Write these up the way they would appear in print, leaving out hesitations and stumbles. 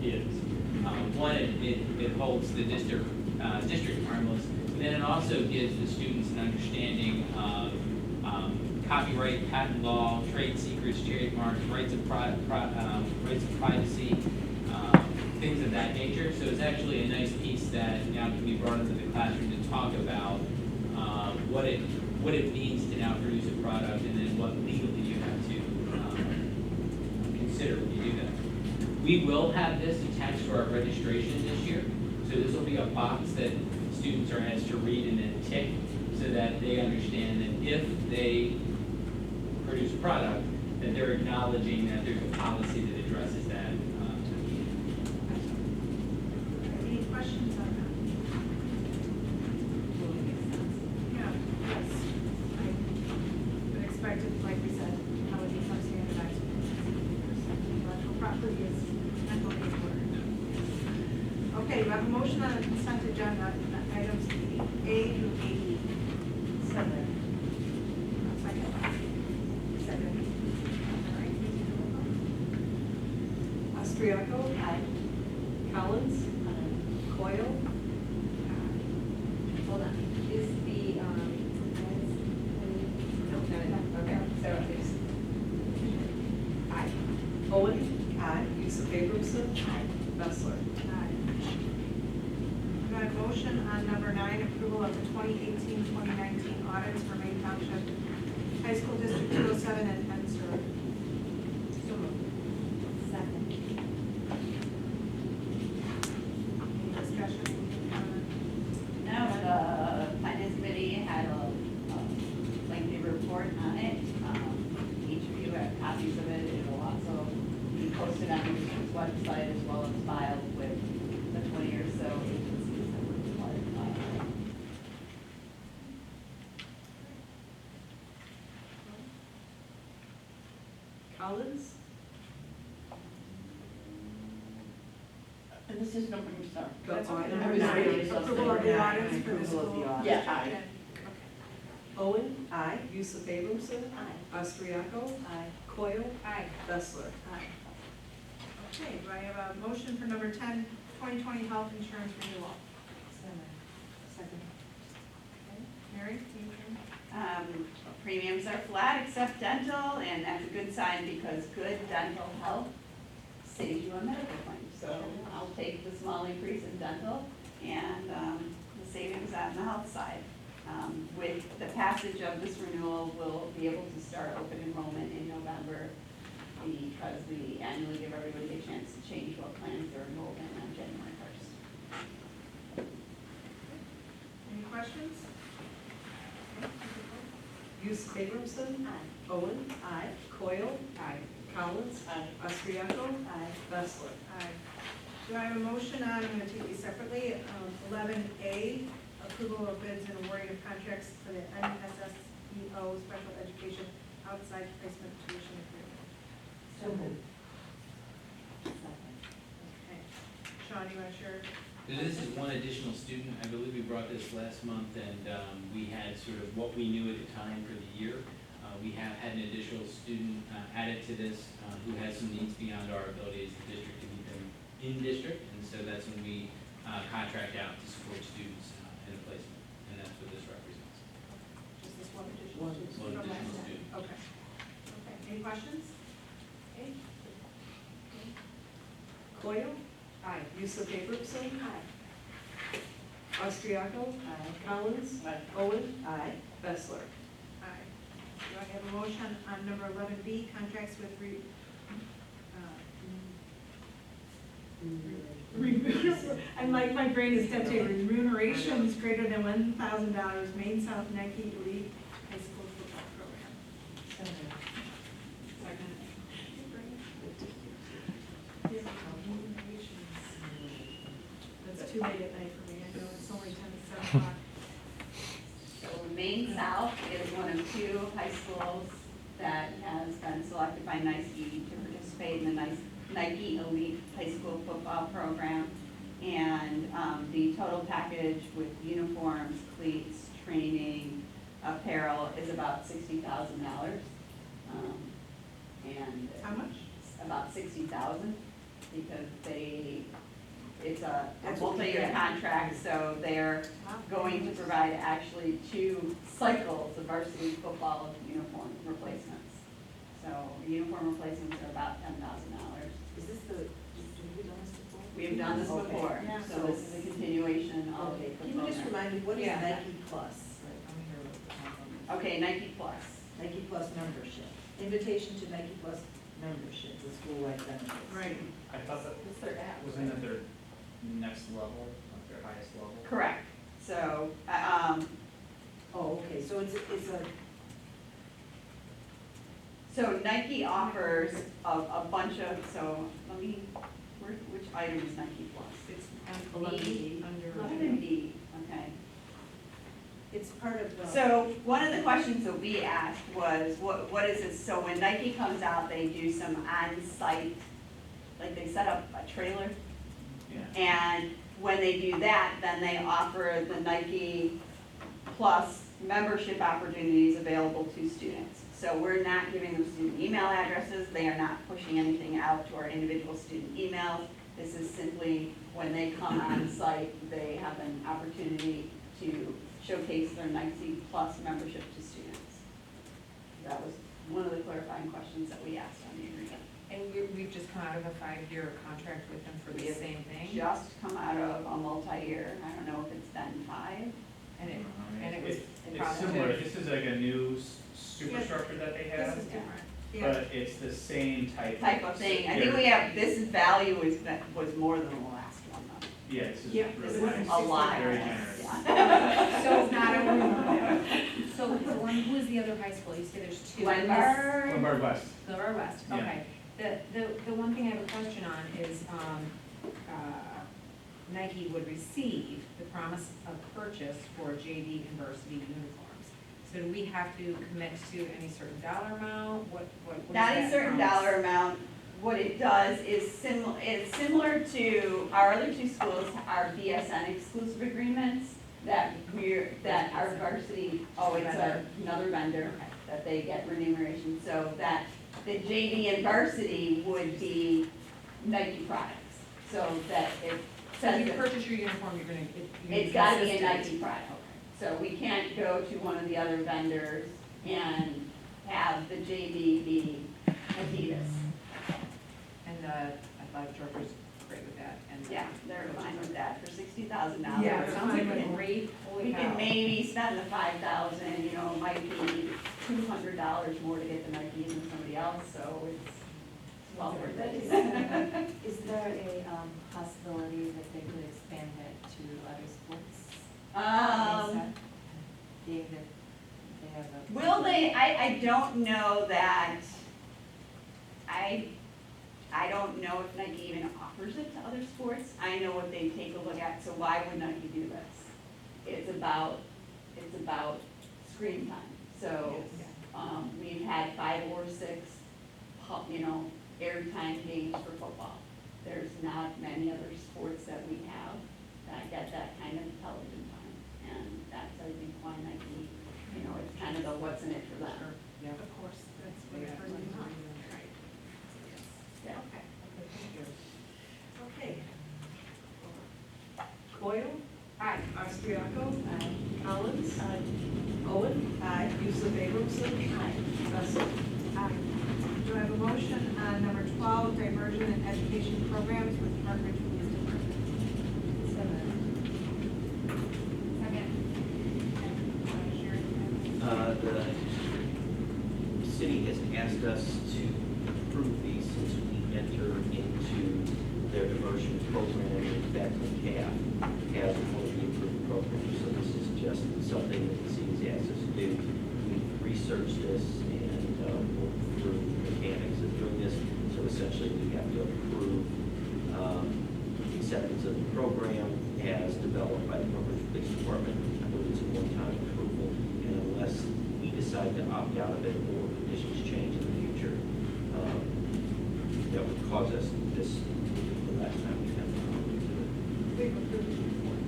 is. One, it holds the district harmless, and then it also gives the students an understanding of copyright, patent law, trade secrets, trademarks, rights of privacy, things of that nature. So it's actually a nice piece that now can be brought into the classroom to talk about what it means to now produce a product, and then what legally you have to consider when you do that. We will have this attached to our registration this year. So this will be a box that students are asked to read and then tick, so that they understand that if they produce a product, that they're acknowledging that there's a policy that addresses that. Any questions on that? Yeah, yes. I would expect it, like we said, how it is standardized. Intellectual property is mental important. Okay, we have a motion on the consent agenda, items A through AE. Second. Second. All right, you do the roll call. Austriaco? Aye. Collins? Aye. Coyle? Hold on, is the, okay, so it's, Aye. Owen? Aye. Yusuf Abramson? Aye. Bessler? Aye. We have a motion on number 9, approval of the 2018-2019 audits for Main Township High School District 207 and Penster. So moved. second. Any discussion? No, the finance committee had a lengthy report on it. Each of you have copies of it. It will also be posted on the district's website as well as filed with the 20 or so agencies that were required by law. Collins? And this is number, I'm sorry. Go That's on. okay. Number Number 9 9, is approval of the audits for the approval of the school. audit. Yeah, district aye. and- Owen? Aye. Yusuf Abramson? Aye. Austriaco? Aye. Coyle? Aye. Bessler? Aye. Okay, do I have a motion for number 10, 2020 health insurance renewal? Second. Okay, Mary, do you Premiums are flat except dental, and that's a good sign because good dental health saves you on medical claims. So I'll take the small increase in dental and the savings on the health side. With the passage of this renewal, we'll be able to start open enrollment in November because we annually give everybody a chance to change what plans they're enrolled in on January 1st. Any questions? Yusuf Abramson? Aye. Owen? Aye. Coyle? Aye. Collins? Aye. Austriaco? Aye. Bessler? Aye. Do I have a motion on, I'm going to take these separately, 11A, approval of bids and awarding of contracts for the NSSEO Special Education Outside Placement Tuition Agreement. So moved. Okay. Sean, you want to share? So this is one additional student. I believe we brought this last month, and we had sort of what we knew at the time for the year. We have had an additional student added to this who has some needs beyond our ability as a district to meet them in district, and so that's when we contract out to support students in the placement, and that's what this represents. Just this one additional student? One from last additional time. student. Okay. Okay, any questions? Okay. Coyle? Aye. Yusuf Abramson? Aye. Austriaco? Aye. Collins? Aye. Owen? Aye. Bessler? Aye. Do I have a motion on number 11B, contracts with I'm like, my brain is dead today, remunerations greater than $1,000, Maine South Nike Elite High School Football Program. That's too late at night for me, I know it's only 10 to 7 o'clock. So Maine South is one of 2 high schools that has been selected by Nike to participate in the Nike Elite High School Football Program. And the total package with uniforms, cleats, training, apparel is about $60,000. And How much? about $60,000. because it's a That's what we multi-year get. contract, so they're going to provide actually 2 cycles of varsity football uniform replacements. So uniform replacements are about $10,000. Is this the, have we done this before? We've done this Okay. before, Yeah. so this is a continuation of Okay, the can you just program. remind me, what is Yeah. Nike Plus? Okay, Nike Plus. Nike Plus membership, invitation to Nike Plus membership, the school-wide benefits. Right. I thought that, What's their app? wasn't that their next level, like their highest level? Correct. So, Oh, okay, so it's a, so Nike offers a bunch of, so let me, which item is Nike Plus? It's B, under. 11B, okay. it's part of the. So one of the questions that we asked was, what is this? So when Nike comes out, they do some on-site, like they set up a trailer. Yeah. And when they do that, then they offer the Nike Plus membership opportunities available to students. So we're not giving them student email addresses, they are not pushing anything out to our individual student emails. This is simply when they come on site, they have an opportunity to showcase their Nike Plus membership to students. That was one of the clarifying questions that we asked on the agreement. And we've just come out of a 5-year contract with them for We the have same thing? Just come out of a multi-year, I don't know if it's been 5. And it was It's positive. similar, this is like a new superstructure that they This have, is different. Yeah. but it's the same type. Type of thing. I think we have, this value was more than the last one though. Yeah, this is Yeah, really this nice. is A lot. Very generous. Yeah. So It's not a So the one, who is the other high school? You said there's 2. Glenbar, Lombard West. Glenbar West, Yeah. okay. The one thing I have a question on is, Nike would receive the promise of purchase for JV and varsity uniforms. So do we have to commit to any certain dollar amount? What is not a that certain promise? dollar amount. What it does is it's similar to our other 2 schools, our BSN exclusive agreements that our varsity, another vendor Okay. that they get remuneration. So that the JV and varsity would be Nike products. So that it So if says you that purchase your uniform, you're gonna. it's gotta be a consistent. Nike product. So we can't go to one of the other vendors and have the JV be Adidas. And the athletic director's great with that, and. Yeah, they're fine with that for $60,000. Yeah, It sounds like a great, holy We cow. can maybe spend the $5,000, it might be $200 more to get the Nike than somebody else, so it's well worth it. Is there a possibility that they could expand it to other sports? Being that they have a. Will they, I don't know that, I don't know if Nike even offers it to other sports. I know what they take a look at, so why would Nike do this? It's about screen time. So, we've had 5 or 6, airtime games for football. There's not many other sports that we have that get that kind of television time. And that's, I think, why Nike, it's kind of the what's in it for them. Yeah. Of course, that's what it's bringing up. Right. Yeah. Okay. Okay. Coyle? Aye. Austriaco? Aye. Collins? Aye. Owen? Aye. Yusuf Abramson? Aye. Russell? Aye. Do I have a motion on number 12, diversion and education programs with Park Ridge Police Department? Second. The city has asked us to approve these since we enter into their diversion program, and faculty have one of the approved programs. So this is just something that the city has asked us to do. We've researched this and worked through the mechanics of doing this. So essentially, we have to approve acceptance of the program as developed by the Park Police Department. I believe it's a one-time approval, and unless we decide to opt out of it or conditions change in the future, that would cause us this, the last time we had the problem to it. We've approved it before.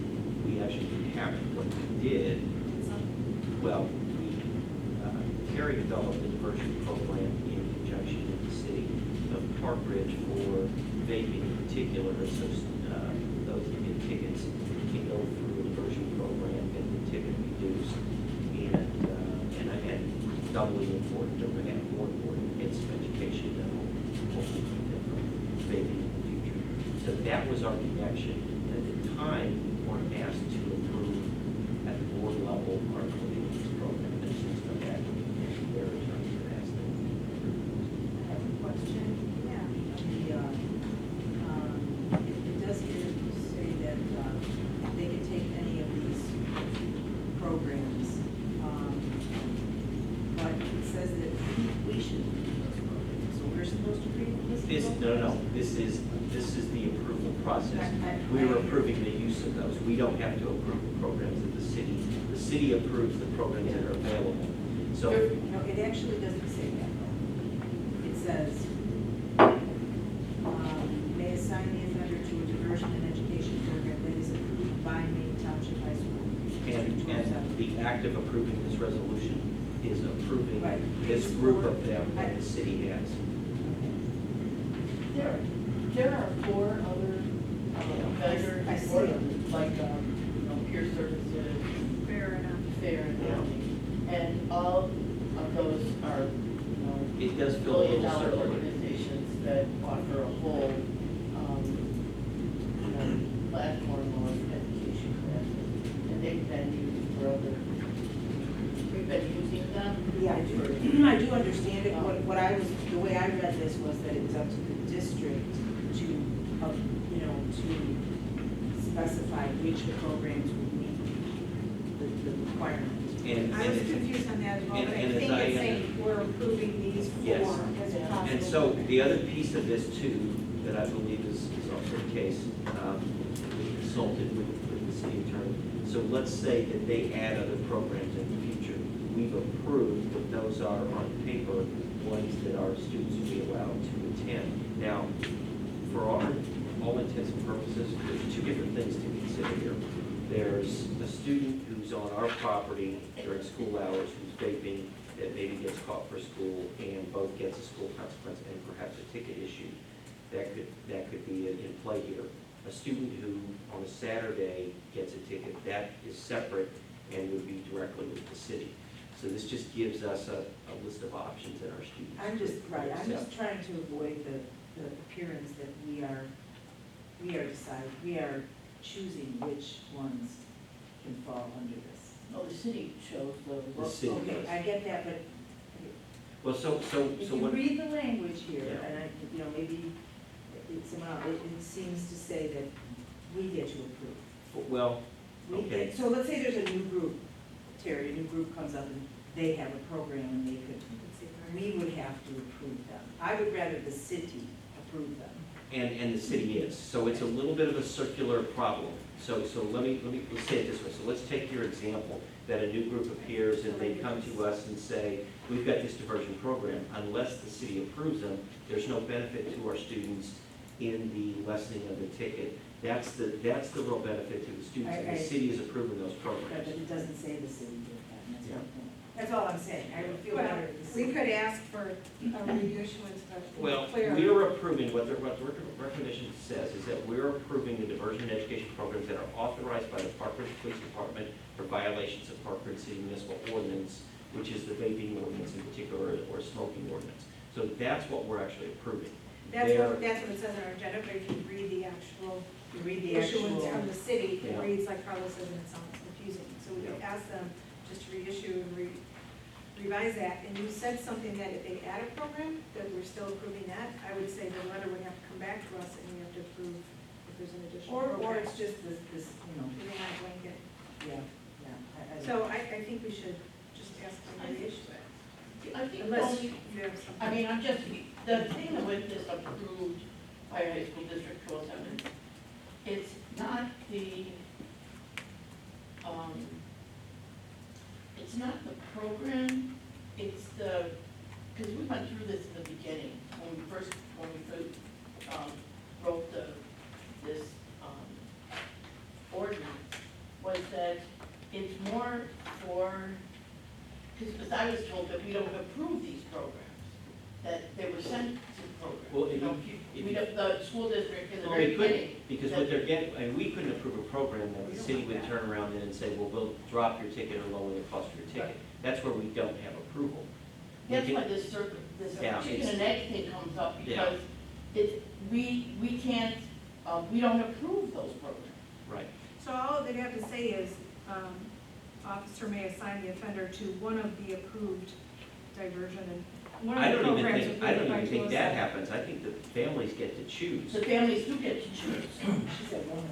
We actually haven't. What we did, well, Terry developed a diversion program in conjunction with the city of Park Ridge for vaping in particular, so those that get tickets can go through a diversion program, get the ticket reduced, and again, doubly important that we have more important kids of education that will hopefully keep them from vaping in the future. So that was our connection. And at the time, we weren't asked to approve at the board level our including this program. And since come back, their attorney had asked them. I have a question. Yeah. It does here say that they can take any of these programs, but it says that we should approve those programs, so we're supposed to approve this? No, this is the approval process. We're approving the use of those. We don't have to approve the programs of the city. The city approves the programs that are available. So, No, it actually doesn't say that though. It says, may assign the offender to a diversion and education program that is approved by Maine Township High School. and the act of approving this resolution is approving Right. this group of them that the city has. There are 4 other vendors, I see or them. like, peer services, Fair enough. fair and and all of those are, It does feel a little billion-dollar circular. organizations that offer a whole, platform of education classes, and they've been used for other, we've been using them. Yeah, I do, I do understand it. The way I read this was that it's up to the district to, to specify which programs would meet the requirements. And I was it's- confused on that as well, but I and as think I it's saying we're approving these Yes. four as a possible. And so the other piece of this too, that I believe is also the case, we consulted with the city attorney. So let's say that they add other programs in the future. We've approved that those are on paper, ones that our students will be allowed to attend. Now, for all intents and purposes, there's 2 different things to consider here. There's a student who's on our property during school hours who's vaping that maybe gets caught for school and both gets a school consequence and perhaps a ticket issued. That could be in play here. A student who on a Saturday gets a ticket, that is separate and would be directly with the city. So this just gives us a list of options that our students. I'm just, could right, I'm accept. just trying to avoid the appearance that we are choosing which ones can fall under this. No, the city chose The city Okay, does. I get that, but Well, so if you what? read the language here, Yeah. and maybe it seems to say that we get to approve. Well, We okay. get- So let's say there's a new group, Terry, a new group comes up and they have a program and they could, we would have to approve them. I would rather the city approve them. And the city is. So it's a little bit of a circular problem. So let's say it this way. So let's take your example, that a new group appears and they come to us and say, we've got this diversion program. Unless the city approves them, there's no benefit to our students in the lessening of the ticket. That's the real benefit to the students, and the city is approving those But programs. it doesn't say the city did that, and that's Yeah. my point. That's all I'm saying. I would feel Well, better if the we city. could ask for a reissuance of Well, clear. we are approving, what the recommendation says is that we're approving the diversion and education programs that are authorized by the Park Ridge Police Department for violations of Park Ridge City Municipal Ordinance, which is the vaping ordinance in particular, or smoking ordinance. So that's what we're actually approving. That's There- what it says on our agenda, but if you read the actual You read the issuance actual. from the city, it Yeah. reads like Carlos says, and it sounds confusing. So we could Yeah. ask them just to reissue and revise that. And you said something that if they add a program, that we're still approving that. I would say the letter would have to come back to us and we have to approve if there's an additional Or program. it's just this, We may not blanket. yeah. So I think we should just ask them to reissue it. I think Unless only, you have something. I mean, the thing with this approved by high school district 207, it's not it's not the program, it's because we went through this in the beginning, when we first wrote this ordinance, was that it's more for, because I was told that we don't approve these programs, that they were sent to programs. Well, you know, if we don't, the school district in the Well, very we couldn't, beginning. because what they're getting, and we couldn't approve a program that the city would turn around and say, well, we'll drop your ticket or lower the cost of your ticket. That's where we don't have approval. We That's can- why this circle, this Yeah, chicken it's- and egg thing comes up, Yeah. because we can't, we don't approve those programs. Right. So all they'd have to say is, officer may assign the offender to one of the approved diversion and one I of the don't even programs. think, I don't even think that happens. I think the families get to choose. The families do get to choose. She said one of them.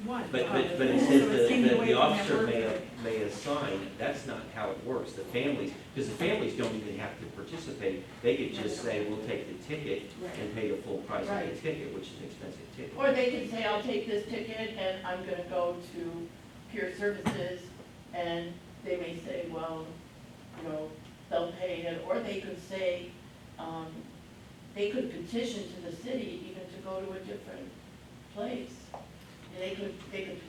One. But it So says it's taken away the from that officer word. may assign, that's not how it works. The families, because the families don't even have to participate. They could just say, we'll take the ticket and pay the full price of the Right. ticket, which is an expensive ticket. Or they could say, I'll take this ticket and I'm gonna go to peer services, and they may say, well, you know, they'll pay it, or they could say, they could petition to the city even to go to a different place. And they could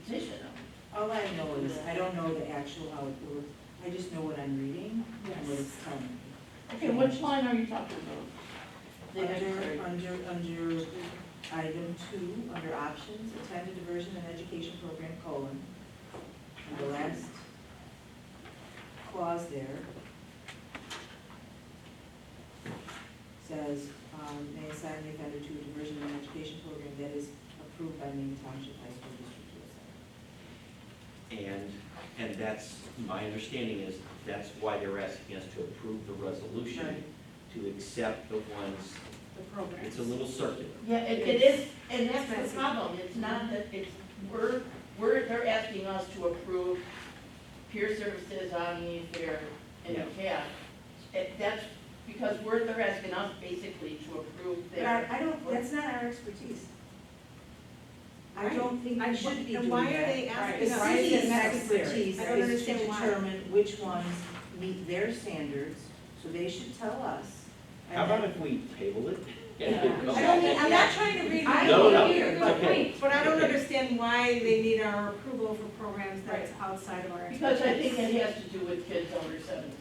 petition them. All I know is, I don't know the actual how it works, I just know what I'm reading and what it's telling me. Okay, which line are you talking about? The next area. Under item 2, under options, attend a diversion and education program, colon. And the last clause there says, may assign the offender to a diversion and education program that is approved by Maine Township High School District USA. And that's, my understanding is, that's why they're asking us to approve the resolution, Right. to accept the ones, The program. it's a little circular. Yeah, it is, and that's the problem, it's not that, it's, they're asking us to approve peer services, Omni, Fair, and Yeah. CAP. That's because they're asking us basically to approve But their. I don't, that's not our expertise. I don't think I- we should be and doing why that. are they asking The us? city's Why is it necessary? expertise I don't is to understand why. determine which ones meet their standards, so they should tell us. and How about then- if we table it? Yeah. I don't mean, I'm not trying to read. I No, no, your it's okay. point, but I don't Okay. understand why they need our approval for programs that's outside of our expertise. Because I think it has to do with kids under 17.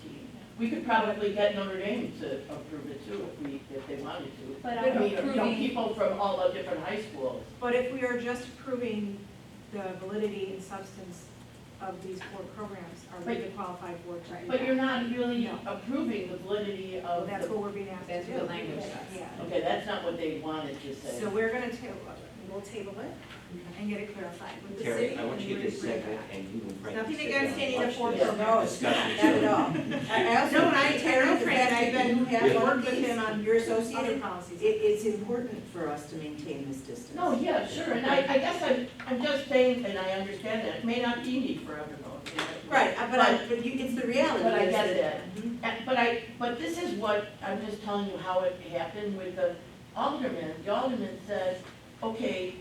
We could probably get Notre Dame to approve it too if they wanted to. But I I'm mean, you know, approving- people from all the different high schools. But if we are just approving the validity and substance of these 4 programs, are we qualified for it to do But that? you're not really No. approving the validity Well, of that's the, what we're being asked to That's do. what the language says. Yeah. okay, that's not what they wanted to say. So we're gonna we'll table it and get it clarified with the Terry, city. I want you to and get this bring it segment back. and you and Frank. Nothing sit against down any and of the watch 4 this programs. discussion. Not at all. I also, No, and I Terry, know the Fran, fact I've that been- you have I've one worked of with these, him on your other associate, policies. it's important for us to maintain this distance. No, yeah, sure, and I guess I'm just saying, and I understand that, it may not be neat for everyone. you know. Right, but it's the reality. But I is get that. Mhm. But this is what, I'm just telling you how it happened with the alderman. The alderman says, okay,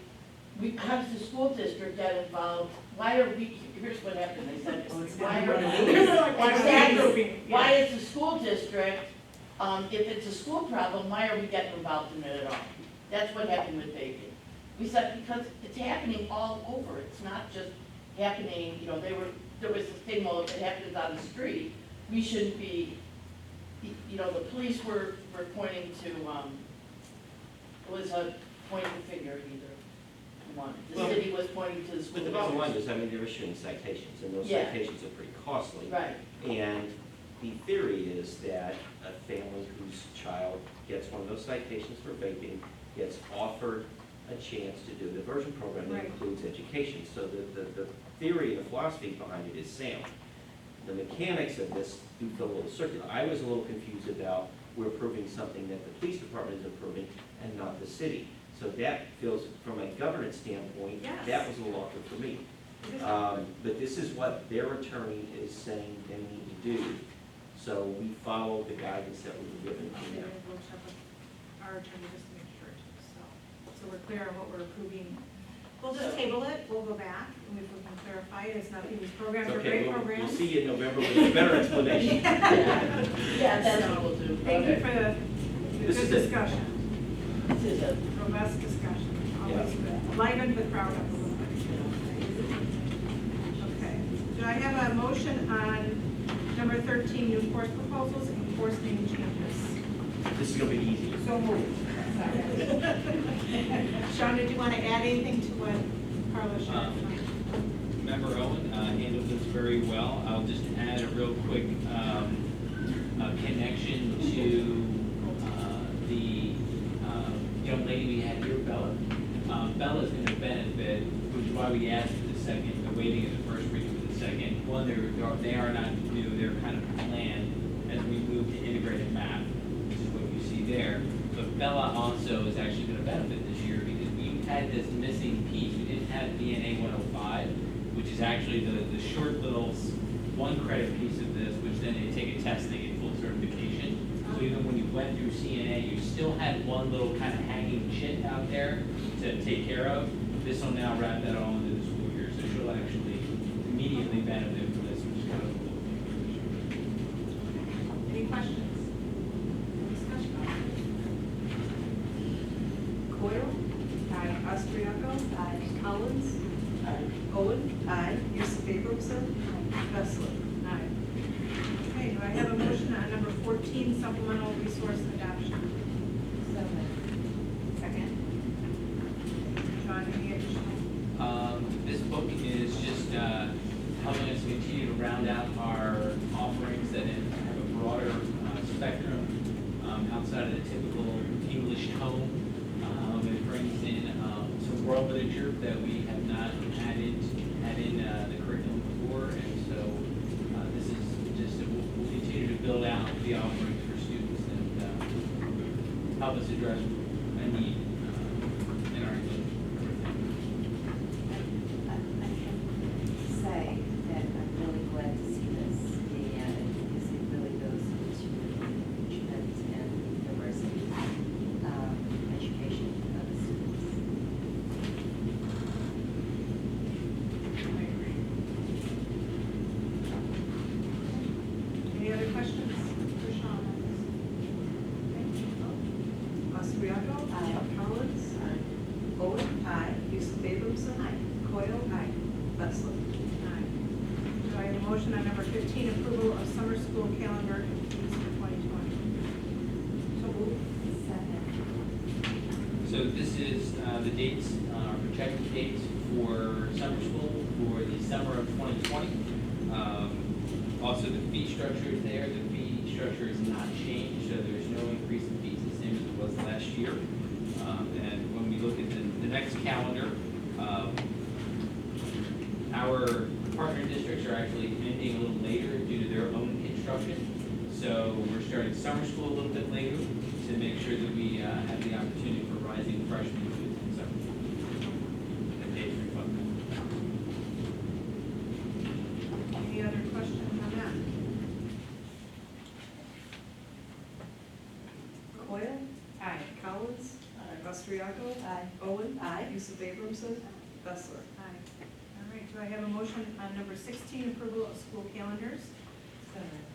how does the school district get involved? Why are we, here's what happened, they said, Oh, it's why not are, one of these. exactly, why is the school district, if it's a school problem, why are we getting involved in it at all? That's what happened with Bacon. We said, because it's happening all over, it's not just happening, you know, there was this thing, well, if it happens on the street, we shouldn't be, you know, the police were pointing to, it was a pointing finger either one. The Well, city was pointing to the school. But the bottom line district. is, I mean, they're issuing citations, and those Yeah. citations are pretty costly. Right, And the theory is that a family whose child gets one of those citations for vaping gets offered a chance to do the diversion program that Right. includes education. So the theory and the philosophy behind it is sound. The mechanics of this do feel a little circular. I was a little confused about we're approving something that the police department is approving and not the city. So that feels, from a governance standpoint, Yes. that was a little awkward for me. But this is what their attorney is saying they need to do. So we follow the guidance that we were given from Yeah, them. we'll check with our attorney just to make sure, so we're clear on what we're approving. We'll just table it, we'll go back, and if we can clarify it, it's nothing, these programs are Okay, great we'll programs. see you in November with a better explanation. yeah, that's what we'll do. Thank you Okay. for the This good is it. discussion, This is it. robust discussion, always good, livened the crowd up a little bit. Okay, do I have a motion on number 13, new course proposals and course name changes? This is gonna be easy. So moved. Sean, did you want to add anything to what Carla shared? Member Owen handled this very well. I'll just add a real quick connection to the young lady we had here, Bella. Bella's going to benefit, which is why we asked for the second, the waiting of the first reading for the second. One, they are not new, they're kind of planned as we move to integrated math, which is what you see there. But Bella also is actually going to benefit this year because we had this missing piece. We didn't have DNA 105, which is actually the short little one credit piece of this, which then they take a test and they get full certification. So even when you went through CNA, you still had one little kind of hanging chit out there to take care of. This will now wrap that all into the school year, so she'll actually immediately benefit from this, which is kind of cool. Any questions? Discussion? Coyle? Aye. Austriaco? Aye. Collins? Aye. Owen? Aye. Yusuf Abramson? Bessler? Aye. Okay, do I have a motion on number 14, supplemental resource adoption? So moved. Second. Sean, any additional? This book is just helping us continue to round out our offerings that have a broader spectrum outside of the typical English tome. It brings in some world literature that we have not had in the curriculum before, and so this is just we'll continue to build out the offerings for students and help us address a need in our English. I can say that I'm really glad to see this being added because it really goes into enrichment and diversity education of the students. Any other questions for Sean on this? Austriaco? Aye. Collins? Aye. Owen? Aye. Yusuf Abramson? Aye. Coyle? Aye. Bessler? Aye. Do I have a motion on number 15, approval of summer school calendar and fees for 2020? So moved. Second. So this is the dates, projected dates for summer school for the summer of 2020. Also, the fee structure is there. The fee structure is not changed, so there's no increase in fees, the same as it was last year. And when we look at the next calendar, our partner districts are actually ending a little later due to their own construction. So we're starting summer school a little bit later to make sure that we have the opportunity for rising freshmen in summer. And dates reflect that. Any other questions on that? Coyle? Aye. Collins? Aye. Austriaco? Aye. Owen? Aye. Yusuf Abramson? Bessler? Aye. All right, do I have a motion on number 16, approval of school calendars? So moved.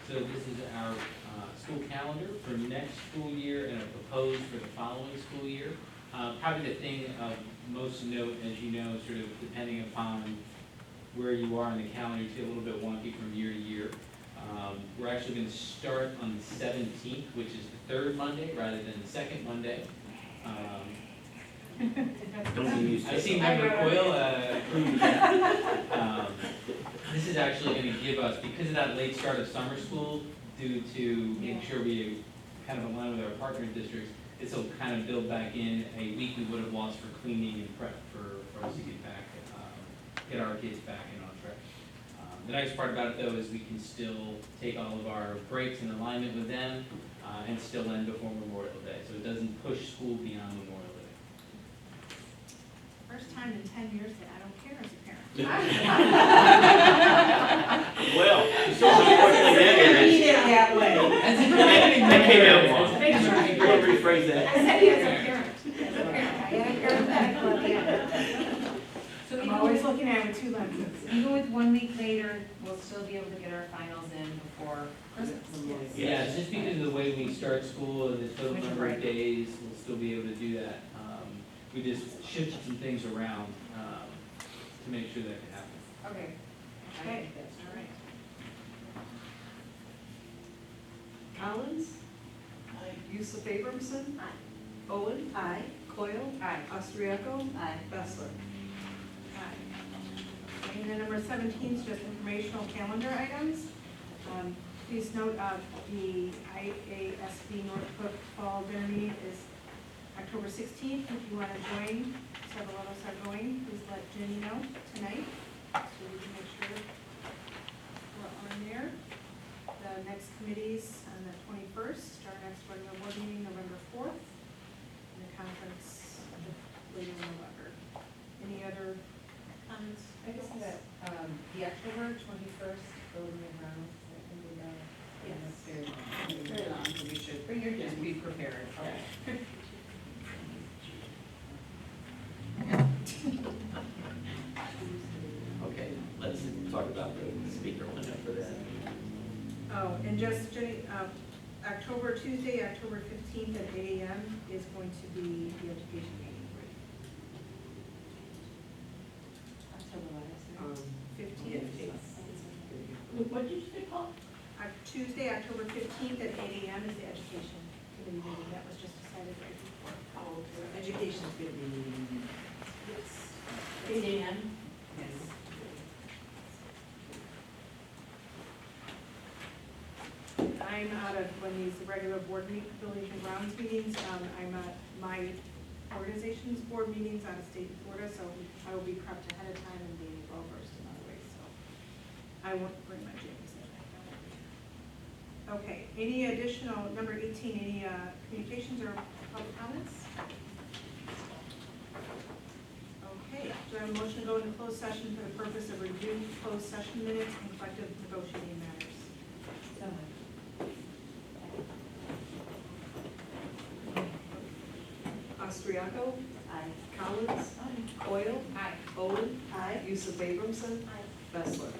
So this is our school calendar for next school year and a proposed for the following school year. Probably the thing of most note, as you know, sort of depending upon where you are in the calendar, you see a little bit wonky from year to year. We're actually going to start on the 17th, which is the third Monday rather than the second Monday. Don't be used to I it. see Member Coyle approve that. This is actually going to give us, because of that late start of summer school, due to make sure we kind of align with our partner districts, this will kind of build back in a week we would have lost for cleaning and prep for us to get back, get our kids back in on track. The nice part about it, though, is we can still take all of our breaks in alignment with them and still end before Memorial Day. So it doesn't push school beyond Memorial Day. First time in 10 years that I don't care as a parent. Well, unfortunately, that Read is. it that way. That came out wrong. Make sure I We'll rephrase that. I said as a parent. As a parent. I had a parenthetical at the end. So I'm even always with, looking at it with two lenses. even with 1 week later, we'll still be able to get our finals in before Christmas? Yeah, it's just because of the way we start school and the total Winter number of break. days, we'll still be able to do that. We just shifted some things around to make sure that can happen. Okay. I think that's All right. Collins? Yusuf Abramson. Aye. Owen. Aye. Coyle. Aye. Austriaco. Aye. Bessler. Aye. And then number 17 is just informational calendar items. Please note, the IASB Northbrook Fall Dinner Meeting is October 16th. If you want to join, several of us are going, please let Jenny know tonight, so we can make sure we're on there. The next committee's on the 21st, our next regular board meeting, November 4th, and the conference later in November. Any other comments? I just had, the October 21st, building and grounds, I think we got, Yes. that's very long. Very long. So we should Bring your just agenda. be prepared. Okay. Okay, let's talk about the speaker lineup for that. Oh, and just, Jenny, Tuesday, October 15th at 8 a.m. is going to be the education meeting. October what is it? 15th. What did you say, Paul? Tuesday, October 15th at 8 a.m. is the education committee meeting. That was just decided right before. Education's gonna be meeting. Yes. 8 a.m. Yes. I'm out of, when these regular board buildings and grounds meetings, I'm at my organization's board meetings out of state in Florida, so I will be prepped ahead of time and be well versed in other ways, so I won't bring my James in. Okay, any additional, number 18, any communications or public comments? Okay, do I have a motion to go into closed session for the purpose of reviewing closed session minutes and collective negotiating matters? So moved. Austriaco. Aye. Collins. Coyle. Aye. Owen. Aye. Yusuf Abramson. Aye. Bessler.